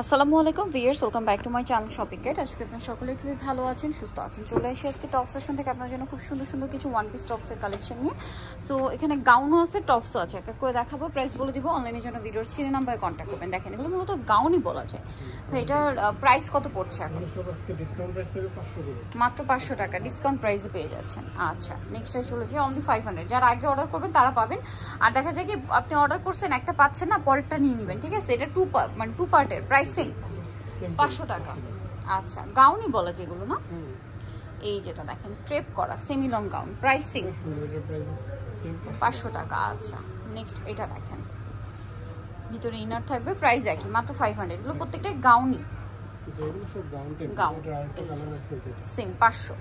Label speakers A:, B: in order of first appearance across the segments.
A: আসসালামু আলাইকুম viewers, welcome back to my channel shopping guide. আজকে আপনারা সকলে খুবই ভালো আছেন, সুস্থ আছেন। চলে এসে আজকে টপ সেকশন থেকে আপনার জন্য খুব সুন্দর সুন্দর কিছু ওয়ান পিস টপসের কালেকশন নিয়ে। সো এখানে গাউনও আছে, টপসও আছে, এক এক করে দেখাবো, প্রাইস বলে দিব। অনলাইনের জন্য ভিডিওর স্ক্রিনে নাম্বারে কন্ট্যাক্ট করবেন। দেখেন এগুলো মূলত গাউনই বলা যায়। ভাই এটার প্রাইস কত পড়ছে এখন? মাত্র 500 টাকা ডিসকাউন্ট প্রাইসে পেয়ে যাচ্ছেন। আচ্ছা, নেক্সটে চলে যাই অনলি 500। যারা আগে অর্ডার করবেন তারা পাবেন। আর দেখা যায় কি আপনি অর্ডার করছেন একটা পাচ্ছেন না, পরেরটা নিয়ে নেবেন, ঠিক আছে? এটা টু পার্টের প্রাইসিং 500 টাকা। আচ্ছা, গাউনই বলা যেগুলো না, এই যেটা দেখেন ক্রেপ করা সেমি লং গাউন, প্রাইসিং 500 টাকা। আচ্ছা, নেক্সট এটা দেখেন ভিতরে ইনার থাকবে, প্রাইস একই, মাত্র 500। এগুলো প্রত্যেকটাই গাউনই, গাউন সেম 500।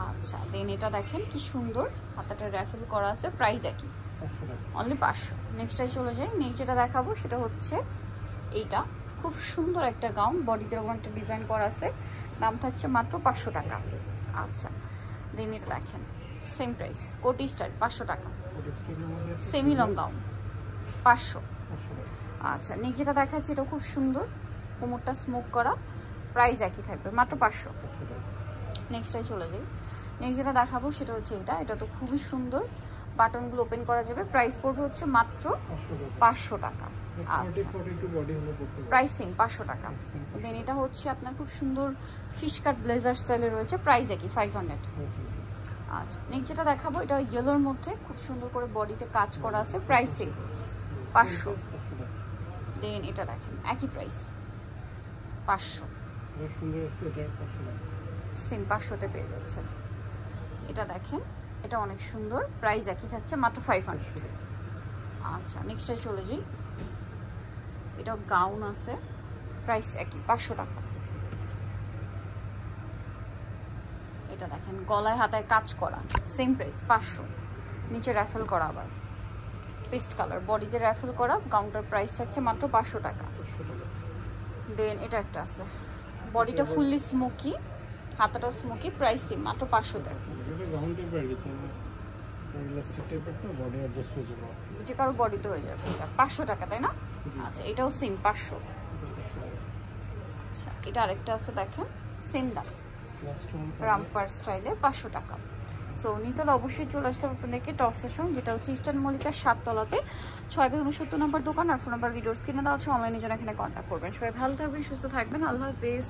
A: আচ্ছা, দেন এটা দেখেন কি সুন্দর, হাতাটা র্যাফেল করা আছে, প্রাইস একই, অনলি 500। নেক্সটটাই চলে যাই। নেক্সট যেটা দেখাবো সেটা হচ্ছে এইটা, খুব সুন্দর একটা গাউন, বডিতে এরকম একটা ডিজাইন করা আছে, দাম থাকছে মাত্র 500 টাকা। আচ্ছা, দেন এটা দেখেন সেম প্রাইস, কোটি স্টাইল 500 টাকা, সেমি লং গাউন 500। আচ্ছা, নেক্সট যেটা দেখাচ্ছে এটা খুব সুন্দর, কোমরটা স্মোক করা, প্রাইস একই থাকবে, মাত্র 500। নেক্সটটাই চলে যাই। নেক্সট যেটা দেখাবো সেটা হচ্ছে এটা তো খুবই সুন্দর, বাটনগুলো ওপেন করা যাবে, প্রাইস পড়বে হচ্ছে মাত্র 500 টাকা। আচ্ছা, প্রাইসিং 500 টাকা। দেন এটা হচ্ছে আপনার খুব সুন্দর ফিশ কাট ব্লেজার স্টাইলে রয়েছে, প্রাইস একই 500। আচ্ছা, নেক্সট যেটা দেখাবো এটা ইয়েলোর মধ্যে খুব সুন্দর করে বডিতে কাজ করা আছে, প্রাইসিং 500। দেন এটা দেখেন একই প্রাইস 500, সেম 500তে পেয়ে যাচ্ছেন। এটা দেখেন এটা অনেক সুন্দর, প্রাইস একই থাকছে, মাত্র 500। আচ্ছা, নেক্সটে চলে যাই। এটা গাউন আছে, প্রাইস একই 500 টাকা। এটা দেখেন গলায় হাতায় কাজ করা, সেম প্রাইস 500, নিচে র্যাফেল করা, আবার পেস্ট কালার, বডিতে র্যাফেল করা, গাউনটার প্রাইস থাকছে মাত্র 500 টাকা। দেন এটা একটা আছে, বডিটা ফুললি স্মোকি, হাতাটা স্মোকি, প্রাইস সেম, মাত্র 500 টাকা। যে কারো বডিতে হয়ে যাবে, 500 টাকা, তাই না? আচ্ছা, এটাও সেম 500। আচ্ছা, এটা আরেকটা আছে দেখেন সেম দাম, রামপার স্টাইলে 500 টাকা। সো নিতলা অবশ্যই চলে আসতে হবে আপনাদেরকে টপ সেকশন, যেটা হচ্ছে ইস্টার্ন মল্লিকার 7 তলাতে 6/69 নম্বর দোকান। আর ফোন নাম্বার ভিডিওর স্ক্রিনে দেওয়া আছে, অনলাইনে জন্য এখানে কন্ট্যাক্ট করবেন। সবাই ভালো থাকবেন, সুস্থ থাকবেন, আল্লাহ হাফেজ।